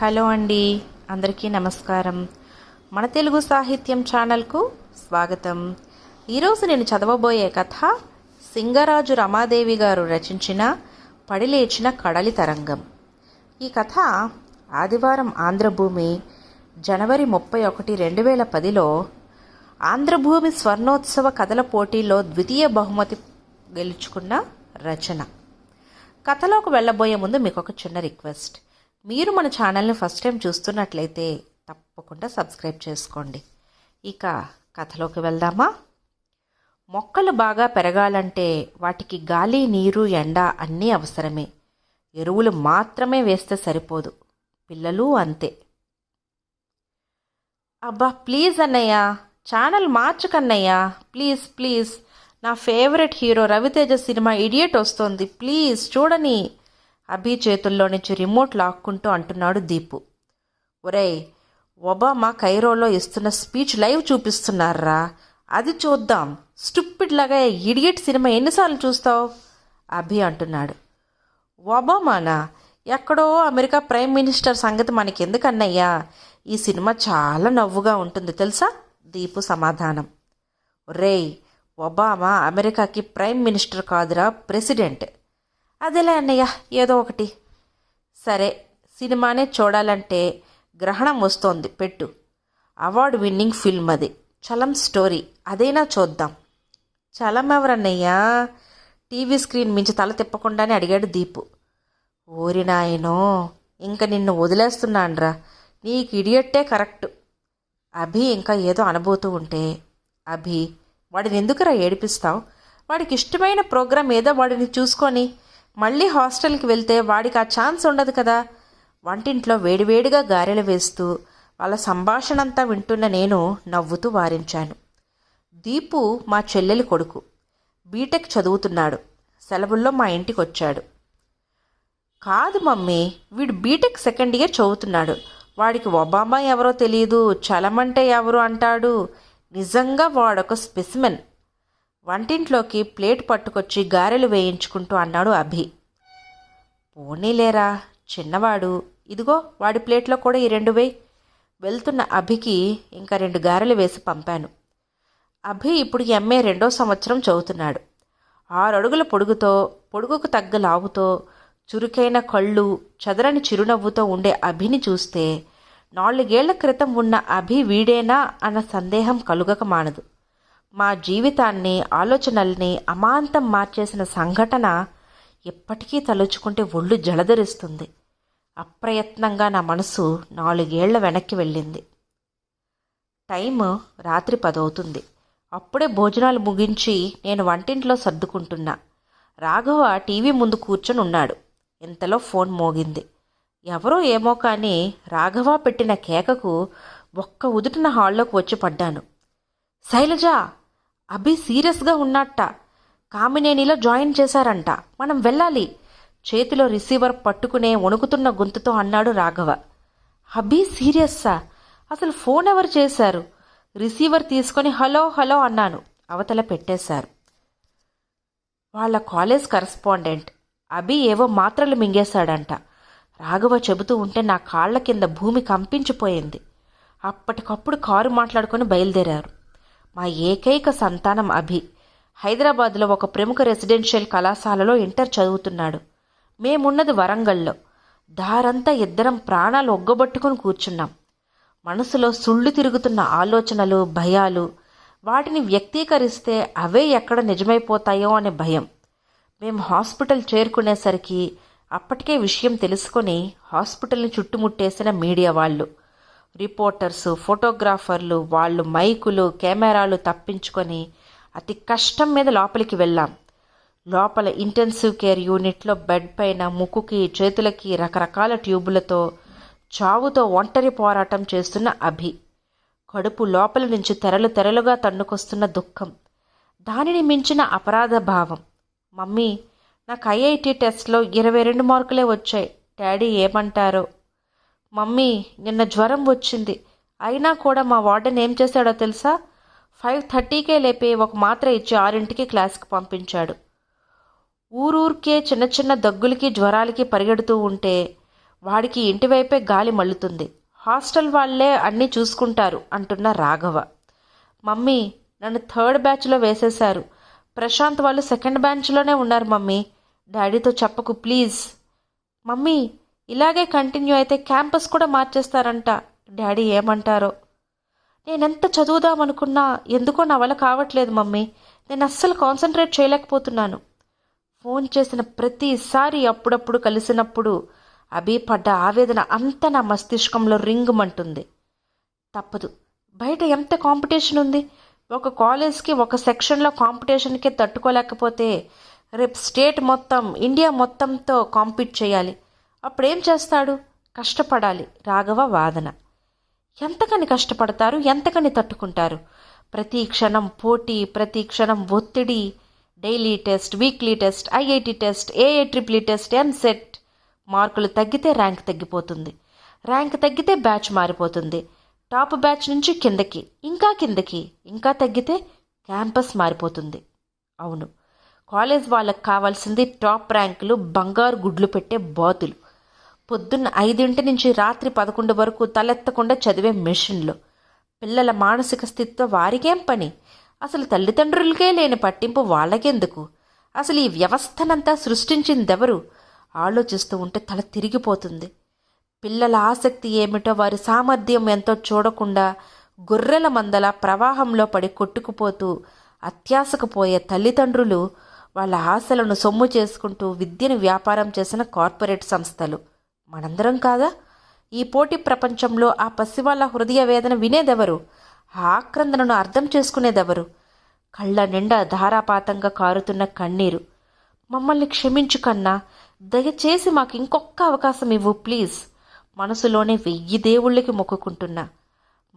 Hello అండి, అందరికీ నమస్కారం. మన తెలుగు సాహిత్యం ఛానల్కు స్వాగతం. ఈరోజు నేను చదవబోయే కథ సింగరాజు రమాదేవి గారు రచించిన పడిలేచిన కడలి తరంగం. ఈ కథ ఆదివారం ఆంధ్రభూమి జనవరి 31, 2010లో ఆంధ్రభూమి స్వర్ణోత్సవ కథల పోటీలో ద్వితీయ బహుమతి గెలుచుకున్న రచన. కథలోకి వెళ్ళబోయే ముందు మీకు ఒక చిన్న రిక్వెస్ట్. మీరు మన ఛానల్ని ఫస్ట్ టైం చూస్తున్నట్లయితే తప్పకుండా సబ్స్క్రైబ్ చేసుకోండి. ఇక కథలోకి వెళ్దామా? మొక్కలు బాగా పెరగాలంటే వాటికి గాలి, నీరు, ఎండ అన్నీ అవసరమే. ఎరువులు మాత్రమే వేస్తే సరిపోదు. పిల్లలు అంతే. అబ్బా ప్లీజ్ అన్నయ్య, ఛానల్ మార్చకన్నయ్య, ప్లీజ్ ప్లీజ్. నా favourite hero Ravi Teja cinema idiot వస్తోంది, ప్లీజ్ చూడని. అభి చేతుల్లో నుంచి రిమోట్ లాక్కుంటూ అంటున్నాడు దీపు. ఒరేయ్, ఒబామా కైరోలో ఇస్తున్న స్పీచ్ లైవ్ చూపిస్తున్నారా, అది చూద్దాం. స్టూపిడ్ లాగా ఇడియట్ సినిమా ఎన్నిసార్లు చూస్తావు? అభి అంటున్నాడు. ఒబామానా? ఎక్కడో అమెరికా ప్రైమ్ మినిస్టర్ సంగతి మనకెందుకన్నయ్యా, ఈ సినిమా చాలా నవ్వుగా ఉంటుంది తెలుసా? దీపు సమాధానం. ఒరేయ్, ఒబామా అమెరికాకి ప్రైమ్ మినిస్టర్ కాదురా, ప్రెసిడెంట్. అదేలే అన్నయ్య, ఏదో ఒకటి. సరే, సినిమానే చూడాలంటే గ్రహణం వస్తోంది, పెట్టు. అవార్డు విన్నింగ్ ఫిల్మ్ అది, చలం స్టోరీ, అదైనా చూద్దాం. చలం ఎవరన్నయ్యా? టీవీ స్క్రీన్ మించి తల తిప్పకుండానే అడిగాడు దీపు. ఓరి నాయనో, ఇంక నిన్ను వదిలేస్తున్నాన్రా, నీకు ఇడియట్టే కరెక్టు. అభి ఇంకా ఏదో అనబోతూ ఉంటే, అభి, వాడిని ఎందుకురా ఏడిపిస్తావు? వాడికి ఇష్టమైన ప్రోగ్రాం ఏదో వాడిని చూసుకొని మళ్ళీ హాస్టల్కి వెళ్తే వాడికి ఆ ఛాన్స్ ఉండదు కదా. వంటింట్లో వేడివేడిగా గారెలు వేస్తూ వాళ్ళ సంభాషణ అంతా వింటున్న నేను నవ్వుతూ వారించాను. దీపు మా చెల్లెలి కొడుకు, బీటెక్ చదువుతున్నాడు. సెలవుల్లో మా ఇంటికి వచ్చాడు. కాదు మమ్మీ, వీడు బీటెక్ సెకండ్ ఇయర్ చదువుతున్నాడు. వాడికి ఒబామా ఎవరో తెలియదు, చలమంటే ఎవరు అంటాడు. నిజంగా వాడొక స్పెసిమెన్. వంటింట్లోకి ప్లేట్ పట్టుకొచ్చి గారెలు వేయించుకుంటూ అన్నాడు అభి. పోనీలేరా, చిన్నవాడు. ఇదిగో వాడి ప్లేట్లో కూడా ఈ 2 వేయి. వెళ్తున్న అభికి ఇంకా 2 గారెలు వేసి పంపాను. అభి ఇప్పుడు ఎంఏ 2వ సంవత్సరం చదువుతున్నాడు. 6 అడుగుల పొడుగుతో, పొడుగుకు తగ్గ లావుతో, చురుకైన కళ్ళు, చదరని చిరునవ్వుతో ఉండే అభిని చూస్తే 4 ఏళ్ల క్రితం ఉన్న అభి వీడేనా అన్న సందేహం కలుగక మానదు. మా జీవితాన్ని, ఆలోచనల్ని అమాంతం మార్చేసిన సంఘటన ఎప్పటికీ తలుచుకుంటే ఒళ్ళు జలధరిస్తుంది. అప్రయత్నంగా నా మనసు 4 ఏళ్ల వెనక్కి వెళ్ళింది. టైము రాత్రి 10 అవుతుంది. అప్పుడే భోజనాలు ముగించి నేను వంటింట్లో సర్దుకుంటున్నా. రాఘవ టీవీ ముందు కూర్చొని ఉన్నాడు. ఇంతలో ఫోన్ మోగింది. ఎవరో ఏమో కానీ రాఘవ పెట్టిన కేకకు ఒక్క ఉదుటిన హాల్లోకి వచ్చి పడ్డాను. శైలజ, అభి సీరియస్గా ఉన్నట్ట. కామినేనిలో జాయిన్ చేశారంట, మనం వెళ్ళాలి. చేతిలో రిసీవర్ పట్టుకునే వణుకుతున్న గొంతుతో అన్నాడు రాఘవ. అభి సీరియస్సా? అసలు ఫోన్ ఎవరు చేశారు? రిసీవర్ తీసుకొని హలో హలో అన్నాను. అవతల పెట్టేశారు. వాళ్ళ కాలేజ్ కరెస్పాండెంట్. అభి ఏవో మాత్రలు మింగేశాడంట. రాఘవ చెబుతూ ఉంటే నా కాళ్ల కింద భూమి కంపించిపోయింది. అప్పటికప్పుడు కారు మాట్లాడుకొని బయలుదేరారు. మా ఏకైక సంతానం అభి. హైదరాబాద్లో ఒక ప్రముఖ రెసిడెన్షియల్ కళాశాలలో ఇంటర్ చదువుతున్నాడు. మేమున్నది వరంగల్లో. దారంతా ఇద్దరం ప్రాణాలు ఒగ్గబట్టుకుని కూర్చున్నాం. మనసులో సుళ్ళు తిరుగుతున్న ఆలోచనలు, భయాలు. వాటిని వ్యక్తీకరిస్తే అవే ఎక్కడ నిజమైపోతాయో అనే భయం. మేము హాస్పిటల్ చేరుకునేసరికి అప్పటికే విషయం తెలుసుకొని హాస్పిటల్ని చుట్టుముట్టేసిన మీడియా వాళ్ళు, రిపోర్టర్సు, ఫోటోగ్రాఫర్లు. వాళ్ళు మైకులు, కెమెరాలు తప్పించుకొని అతి కష్టం మీద లోపలికి వెళ్ళాం. లోపల ఇంటెన్సివ్ కేర్ యూనిట్లో బెడ్ పైన ముక్కుకి, చేతులకి రకరకాల ట్యూబులతో చావుతో ఒంటరి పోరాటం చేస్తున్న అభి. కడుపు లోపల నుంచి తెరలు తెరలుగా తన్నుకొస్తున్న దుఃఖం, దానిని మించిన అపరాధ భావం. మమ్మీ, నాకు ఐఐటి టెస్ట్లో 22 మార్కులే వచ్చాయి. డాడీ ఏమంటారో. మమ్మీ, నిన్న జ్వరం వచ్చింది. అయినా కూడా మా వార్డెన్ ఏం చేశాడో తెలుసా? 5:30కే లేపి ఒక మాత్ర ఇచ్చి 6ంటికి క్లాస్కి పంపించాడు. ఊరూరికే చిన్న చిన్న దగ్గులకి, జ్వరాలకి పరిగెడుతూ ఉంటే వాడికి ఇంటివైపే గాలి మళ్ళుతుంది. హాస్టల్ వాళ్ళే అన్నీ చూసుకుంటారు అంటున్న రాఘవ. మమ్మీ, నన్ను 3rd బ్యాచ్లో వేసేశారు. ప్రశాంత్ వాళ్ళు 2nd బ్యాచ్లోనే ఉన్నారు మమ్మీ. డాడీతో చెప్పకు ప్లీజ్. మమ్మీ, ఇలాగే కంటిన్యూ అయితే క్యాంపస్ కూడా మార్చేస్తారంట. డాడీ ఏమంటారో. నేనెంత చదువుదామనుకున్నా ఎందుకో నా వల్ల కావట్లేదు మమ్మీ. నేను అస్సలు కాన్సన్ట్రేట్ చేయలేకపోతున్నాను. ఫోన్ చేసిన ప్రతిసారి అప్పుడప్పుడు కలిసినప్పుడు అభి పడ్డ ఆవేదన అంతా నా మస్తిష్కంలో రింగుమంటుంది. తప్పదు, బయట ఎంత కాంపిటీషన్ ఉంది. ఒక కాలేజ్కి ఒక సెక్షన్లో కాంపిటీషన్కే తట్టుకోలేకపోతే రేపు స్టేట్ మొత్తం, ఇండియా మొత్తంతో కాంపీట్ చేయాలి. అప్పుడేం చేస్తాడు? కష్టపడాలి. రాఘవ వాదన. ఎంతకని కష్టపడతారు, ఎంతకని తట్టుకుంటారు? ప్రతి క్షణం పోటీ, ప్రతి క్షణం ఒత్తిడి. Daily test, weekly test, IIT test, AI triple test, EAMCET. మార్కులు తగ్గితే ర్యాంక్ తగ్గిపోతుంది, ర్యాంక్ తగ్గితే బ్యాచ్ మారిపోతుంది. టాప్ బ్యాచ్ నుంచి కిందకి, ఇంకా కిందకి, ఇంకా తగ్గితే క్యాంపస్ మారిపోతుంది. అవును, కాలేజ్ వాళ్ళకి కావాల్సింది టాప్ ర్యాంకులు, బంగారు గుడ్లు పెట్టే బాతులు. పొద్దున్న 5 నుంచి రాత్రి 11 వరకు తలెత్తకుండా చదివే మెషిన్లు. పిల్లల మానసిక స్థితితో వారికేం పని? అసలు తల్లిదండ్రులకే లేని పట్టింపు వాళ్ళకెందుకు? అసలు ఈ వ్యవస్థనంతా సృష్టించిందెవరు? ఆలోచిస్తూ ఉంటే తల తిరిగిపోతుంది. పిల్లల ఆసక్తి ఏమిటో, వారి సామర్థ్యం ఎంతో చూడకుండా గొర్రెల మందల ప్రవాహంలో పడి కొట్టుకుపోతూ అత్యాశకు పోయే తల్లిదండ్రులు, వాళ్ళ ఆశలను సొమ్ము చేసుకుంటూ విద్యను వ్యాపారం చేసిన కార్పొరేట్ సంస్థలు మనందరం కాదా? ఈ పోటీ ప్రపంచంలో ఆ పసివాళ్ళ హృదయ వేదన వినేదెవరు? ఆ ఆక్రందనను అర్థం చేసుకునేదెవరు? కళ్ళ నిండా ధారాపాతంగా కారుతున్న కన్నీరు. మమ్మల్ని క్షమించు కన్నా, దయచేసి మాకు ఇంకొక అవకాశం ఇవ్వు ప్లీజ్. మనసులోనే 1000 దేవుళ్ళకి మొక్కుకుంటున్నా.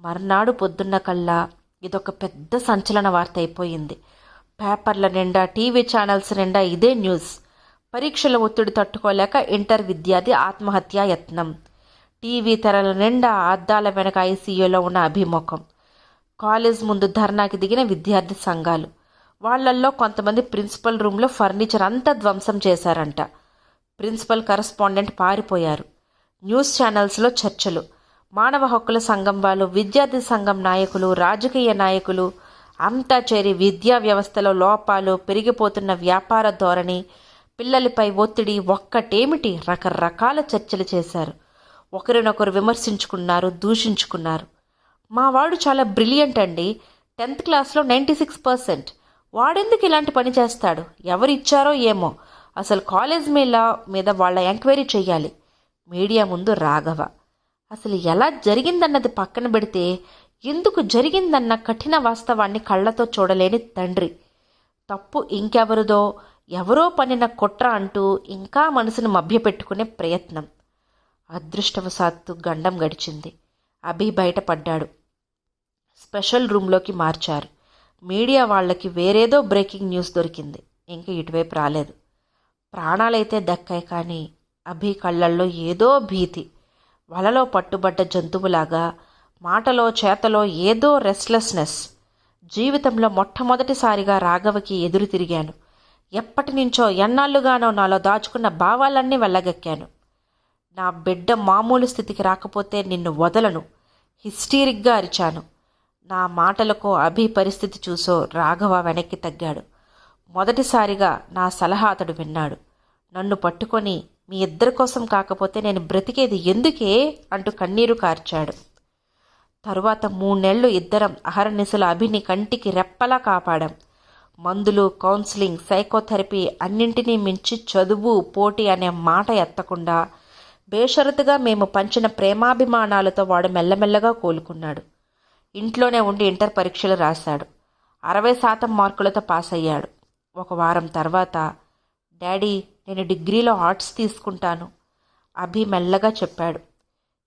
మర్నాడు పొద్దున్న కల్లా ఇదొక పెద్ద సంచలన వార్త అయిపోయింది. పేపర్ల నిండా, టీవీ ఛానల్స్ నిండా ఇదే న్యూస్. పరీక్షల ఒత్తిడి తట్టుకోలేక ఇంటర్ విద్యార్థి ఆత్మహత్యా యత్నం. టీవీ తెరల నిండా అద్దాల వెనక ఐసీయూలో ఉన్న అభిముఖం. కాలేజ్ ముందు ధర్నాకి దిగిన విద్యార్థి సంఘాలు. వాళ్లల్లో కొంతమంది ప్రిన్సిపల్ రూమ్లో ఫర్నిచర్ అంతా ధ్వంసం చేశారంట. ప్రిన్సిపల్ కరస్పాండెంట్ పారిపోయారు. న్యూస్ ఛానల్స్లో చర్చలు. మానవ హక్కుల సంఘం వాళ్ళు, విద్యార్థి సంఘం నాయకులు, రాజకీయ నాయకులు అంతా చేరి విద్యా వ్యవస్థలో లోపాలు, పెరిగిపోతున్న వ్యాపార ధోరణి, పిల్లలపై ఒత్తిడి, ఒక్కటేమిటి రకరకాల చర్చలు చేశారు. ఒకరినొకరు విమర్శించుకున్నారు, దూషించుకున్నారు. మా వాడు చాలా బ్రిలియంట్ అండి, 10th క్లాస్లో 96%. వాడెందుకు ఇలాంటి పని చేస్తాడు? ఎవరిచ్చారో ఏమో. అసలు కాలేజ్ మీద వాళ్ళ ఎంక్వైరీ చెయ్యాలి. మీడియా ముందు రాఘవ. అసలు ఎలా జరిగిందన్నది పక్కన పెడితే, ఎందుకు జరిగిందన్న కఠిన వాస్తవాన్ని కళ్ళతో చూడలేని తండ్రి. తప్పు ఇంకెవరిదో, ఎవరో పనిన కుట్ర అంటూ ఇంకా మనసును మభ్యపెట్టుకునే ప్రయత్నం. అదృష్టవశాత్తు గండం గడిచింది. అభి బయటపడ్డాడు. స్పెషల్ రూమ్లోకి మార్చారు. మీడియా వాళ్ళకి వేరేదో బ్రేకింగ్ న్యూస్ దొరికింది. ఇంక ఇటువైపు రాలేదు. ప్రాణాలైతే దక్కాయి, కానీ అభి కళ్ళల్లో ఏదో భీతి. వలలో పట్టుబడ్డ జంతువులాగా, మాటలో చేతలో ఏదో రెస్ట్లెస్నెస్. జీవితంలో మొట్టమొదటిసారిగా రాఘవకి ఎదురు తిరిగాను. ఎప్పటి నుంచో, ఎన్నాళ్ళుగానో నాలో దాచుకున్న భావాలన్నీ వెళ్ళగక్కాను. నా బిడ్డ మామూలు స్థితికి రాకపోతే నిన్ను వదలను, హిస్టీరిక్గా అరిచాను. నా మాటలకు అభి పరిస్థితి చూసో రాఘవ వెనక్కి తగ్గాడు. మొదటిసారిగా నా సలహా అతడు విన్నాడు. నన్ను పట్టుకొని, మీ ఇద్దరి కోసం కాకపోతే నేను బ్రతికేది ఎందుకే అంటూ కన్నీరు కార్చాడు. తరువాత 3 నెలలు ఇద్దరం అహర్నిశలు అభిని కంటికి రెప్పలా కాపాడాం. మందులు, కౌన్సిలింగ్, సైకోథెరపీ అన్నింటినీ మించి చదువు, పోటీ అనే మాట ఎత్తకుండా బేషరతుగా మేము పంచిన ప్రేమాభిమానాలతో వాడు మెల్లమెల్లగా కోలుకున్నాడు. ఇంట్లోనే ఉండి ఇంటర్ పరీక్షలు రాశాడు. 60% మార్కులతో పాస్ అయ్యాడు. 1 వారం తర్వాత, డాడీ, నేను డిగ్రీలో ఆర్ట్స్ తీసుకుంటాను, అభి మెల్లగా చెప్పాడు.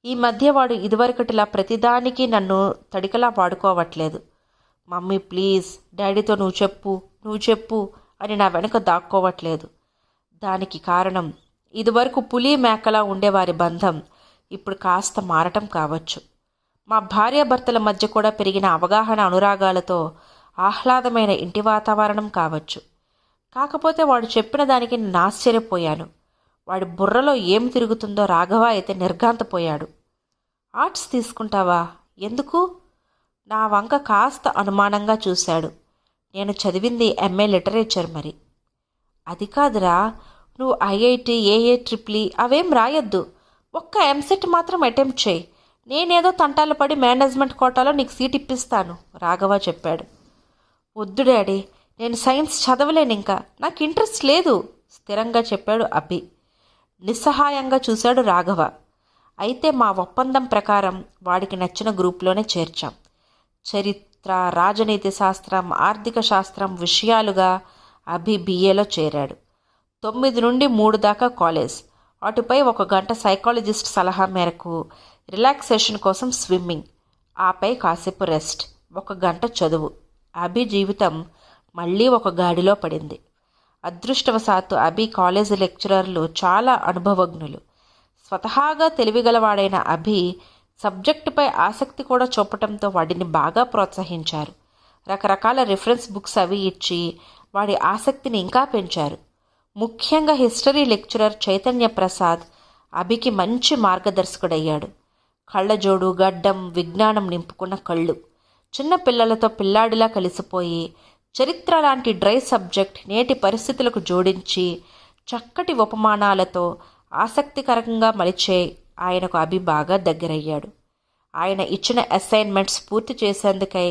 ఈ మధ్య వాడు ఇదివరకటిలా ప్రతిదానికి నన్ను తడికలా వాడుకోవట్లేదు. మమ్మీ ప్లీజ్, డాడీతో నువ్వు చెప్పు అని నా వెనుక దాక్కోవట్లేదు. దానికి కారణం, ఇదివరకు పులి మేకలా ఉండేవారి బంధం ఇప్పుడు కాస్త మారటం కావచ్చు. మా భార్యాభర్తల మధ్య కూడా పెరిగిన అవగాహన, అనురాగాలతో ఆహ్లాదమైన ఇంటి వాతావరణం కావచ్చు. కాకపోతే వాడు చెప్పిన దానికి నేను ఆశ్చర్యపోయాను. వాడి బుర్రలో ఏం తిరుగుతుందో రాఘవ అయితే నిర్ఘాంతపోయాడు. ఆర్ట్స్ తీసుకుంటావా? ఎందుకు? నా వంక కాస్త అనుమానంగా చూశాడు. నేను చదివింది ఎంఏ లిటరేచర్ మరి. అది కాదురా, నువ్వు ఐఐటి ఏఏ అవేం రాయొద్దు. ఒక్క ఎంసెట్ మాత్రం అటెంప్ట్ చేయి. నేనేదో తంటాలు పడి మేనేజ్మెంట్ కోటాలో నీకు సీట్ ఇప్పిస్తాను, రాఘవ చెప్పాడు. వద్దు డాడీ, నేను సైన్స్ చదవలేను, ఇంకా నాకు ఇంట్రెస్ట్ లేదు, స్థిరంగా చెప్పాడు అభి. నిస్సహాయంగా చూశాడు రాఘవ. అయితే మా ఒప్పందం ప్రకారం వాడికి నచ్చిన గ్రూప్లోనే చేర్చాం. చరిత్ర, రాజనీతి శాస్త్రం, ఆర్థిక శాస్త్రం విషయాలుగా అభి బిఏలో చేరాడు. 9 నుండి 3 దాకా కాలేజ్, అటుపై 1 గంట సైకాలజిస్ట్ సలహా మేరకు రిలాక్సేషన్ కోసం స్విమ్మింగ్, ఆపై కాసేపు రెస్ట్, 1 గంట చదువు. అభి జీవితం మళ్ళీ ఒక గాడిలో పడింది. అదృష్టవశాత్తు అభి కాలేజీ లెక్చరర్లు చాలా అనుభవజ్ఞులు. స్వతహాగా తెలివిగలవాడైన అభి సబ్జెక్టుపై ఆసక్తి కూడా చూపటంతో వాడిని బాగా ప్రోత్సహించారు. రకరకాల రిఫరెన్స్ బుక్స్ అవి ఇచ్చి వాడి ఆసక్తిని ఇంకా పెంచారు. ముఖ్యంగా హిస్టరీ లెక్చరర్ చైతన్య ప్రసాద్ అభికి మంచి మార్గదర్శకుడయ్యాడు. కళ్ళజోడు, గడ్డం, విజ్ఞానం నింపుకున్న కళ్ళు, చిన్న పిల్లలతో పిల్లాడిలా కలిసిపోయి చరిత్ర లాంటి డ్రై సబ్జెక్ట్ నేటి పరిస్థితులకు జోడించి చక్కటి ఉపమానాలతో ఆసక్తికరంగా మలిచే ఆయనకు అభి బాగా దగ్గరయ్యాడు. ఆయన ఇచ్చిన అసైన్మెంట్స్ పూర్తి చేసేందుకై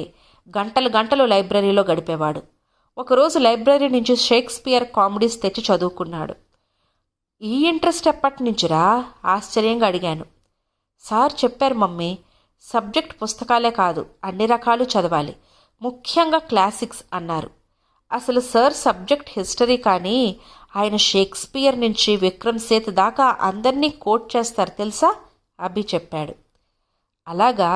గంటలు గంటలు లైబ్రరీలో గడిపేవాడు. ఒకరోజు లైబ్రరీ నుంచి షేక్స్పియర్ కామెడీస్ తెచ్చి చదువుకున్నాడు. ఈ ఇంట్రెస్ట్ ఎప్పటి నుంచిరా? ఆశ్చర్యంగా అడిగాను. సార్ చెప్పారు మమ్మీ, సబ్జెక్ట్ పుస్తకాలే కాదు అన్ని రకాలు చదవాలి, ముఖ్యంగా క్లాసిక్స్ అన్నారు. అసలు సార్ సబ్జెక్ట్ హిస్టరీ, కానీ ఆయన షేక్స్పియర్ నుంచి విక్రమ్ సేత్ దాకా అందరినీ కోట్ చేస్తారు తెలుసా, అభి చెప్పాడు. అలాగా?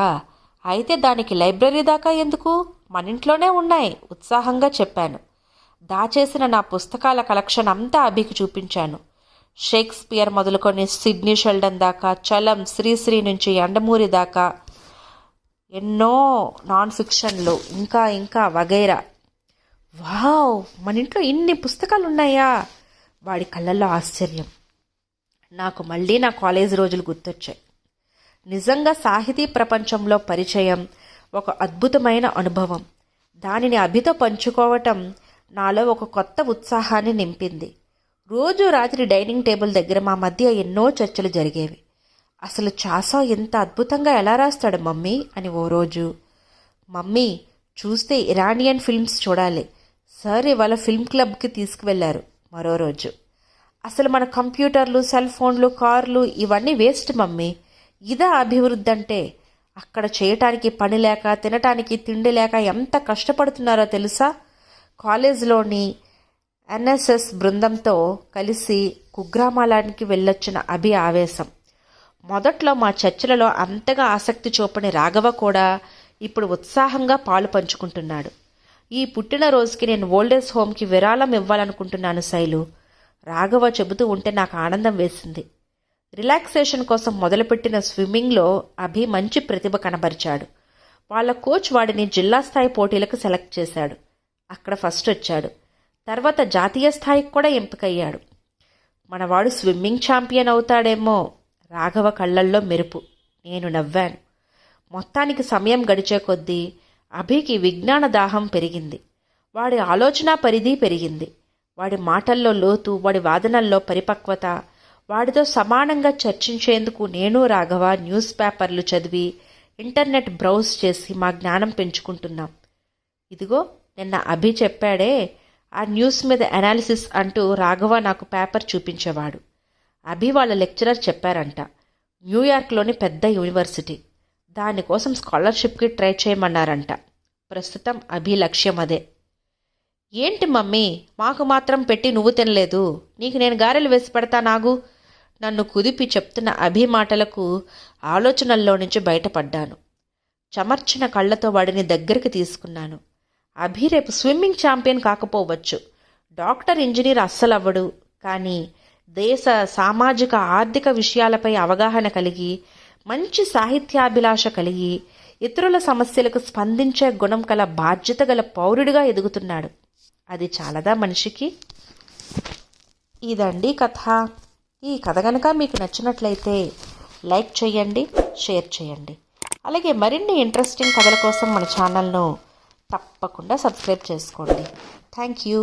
అయితే దానికి లైబ్రరీ దాకా ఎందుకు? మన ఇంట్లోనే ఉన్నాయి, ఉత్సాహంగా చెప్పాను. దాచేసిన నా పుస్తకాల కలెక్షన్ అంతా అభికి చూపించాను. షేక్స్పియర్ మొదలుకొని సిడ్నీ షెల్డన్ దాకా, చలం, శ్రీశ్రీ నుంచి యండమూరి దాకా ఎన్నో నాన్ ఫిక్షన్లు, ఇంకా ఇంకా వగైరా. వావ్, మన ఇంట్లో ఇన్ని పుస్తకాలు ఉన్నాయా? వాడి కళ్ళల్లో ఆశ్చర్యం. నాకు మళ్ళీ నా కాలేజీ రోజులు గుర్తొచ్చాయి. నిజంగా సాహితీ ప్రపంచంలో పరిచయం ఒక అద్భుతమైన అనుభవం. దానిని అభితో పంచుకోవటం నాలో ఒక కొత్త ఉత్సాహాన్ని నింపింది. రోజు రాత్రి డైనింగ్ టేబుల్ దగ్గర మా మధ్య ఎన్నో చర్చలు జరిగేవి. అసలు చాసా ఎంత అద్భుతంగా ఎలా రాస్తాడు మమ్మీ అని ఓ రోజు. మమ్మీ, చూస్తే ఇరానియన్ ఫిల్మ్స్ చూడాలి, సార్ ఇవాళ ఫిల్మ్ క్లబ్కి తీసుకువెళ్లారు మరో రోజు. అసలు మన కంప్యూటర్లు, సెల్ ఫోన్లు, కార్లు ఇవన్నీ వేస్ట్ మమ్మీ, ఇదా అభివృద్ధి అంటే? అక్కడ చేయటానికి పని లేక, తినటానికి తిండి లేక ఎంత కష్టపడుతున్నారో తెలుసా? కాలేజీలోని ఎన్ఎస్ఎస్ బృందంతో కలిసి కుగ్రామాలానికి వెళ్ళొచ్చిన అభి ఆవేశం. మొదట్లో మా చర్చలలో అంతగా ఆసక్తి చూపని రాఘవ కూడా ఇప్పుడు ఉత్సాహంగా పాలు పంచుకుంటున్నాడు. ఈ పుట్టినరోజుకి నేను ఓల్డేజ్ హోమ్కి విరాళం ఇవ్వాలనుకుంటున్నాను శైలు, రాఘవ చెబుతూ ఉంటే నాకు ఆనందం వేసింది. రిలాక్సేషన్ కోసం మొదలుపెట్టిన స్విమ్మింగ్లో అభి మంచి ప్రతిభ కనబరిచాడు. వాళ్ళ కోచ్ వాడిని జిల్లా స్థాయి పోటీలకు సెలెక్ట్ చేశాడు. అక్కడ ఫస్ట్ వచ్చాడు. తర్వాత జాతీయ స్థాయికి కూడా ఎంపికయ్యాడు. మనవాడు స్విమ్మింగ్ ఛాంపియన్ అవుతాడేమో. రాఘవ కళ్ళల్లో మెరుపు. నేను నవ్వాను. మొత్తానికి సమయం గడిచే కొద్దీ అభికి విజ్ఞాన దాహం పెరిగింది. వాడి ఆలోచన పరిధి పెరిగింది. వాడి మాటల్లో లోతు, వాడి వాదనల్లో పరిపక్వత. వాడితో సమానంగా చర్చించేందుకు నేను రాఘవ న్యూస్ పేపర్లు చదివి, ఇంటర్నెట్ బ్రౌజ్ చేసి మా జ్ఞానం పెంచుకుంటున్నాం. ఇదిగో నిన్న అభి చెప్పాడే, ఆ న్యూస్ మీద అనాలిసిస్ అంటూ రాఘవ నాకు పేపర్ చూపించేవాడు. అభి వాళ్ళ లెక్చరర్ చెప్పారంట, న్యూయార్క్లోని పెద్ద యూనివర్సిటీ, దానికోసం స్కాలర్షిప్కి ట్రై చేయమన్నారంట. ప్రస్తుతం అభి లక్ష్యం అదే. ఏంటి మమ్మీ, మాకు మాత్రం పెట్టి నువ్వు తినలేదు, నీకు నేను గారెలు వేసి పెడతా నాగు. నన్ను కుదిపి చెప్తున్న అభి మాటలకు ఆలోచనల్లో నుంచి బయటపడ్డాను. చెమర్చిన కళ్ళతో వాడిని దగ్గరికి తీసుకున్నాను. అభి రేపు స్విమ్మింగ్ ఛాంపియన్ కాకపోవచ్చు, డాక్టర్, ఇంజనీర్ అస్సలవ్వడు, కానీ దేశ సామాజిక ఆర్థిక విషయాలపై అవగాహన కలిగి, మంచి సాహిత్యాభిలాష కలిగి, ఇతరుల సమస్యలకు స్పందించే గుణం కల బాధ్యత గల పౌరుడిగా ఎదుగుతున్నాడు. అది చాలదా మనిషికి? ఇదండి కథ. ఈ కథ కనుక మీకు నచ్చినట్లయితే లైక్ చేయండి, షేర్ చేయండి. అలాగే మరిన్ని ఇంట్రెస్టింగ్ కథల కోసం మన ఛానల్ను తప్పకుండా సబ్స్క్రైబ్ చేసుకోండి. Thank you.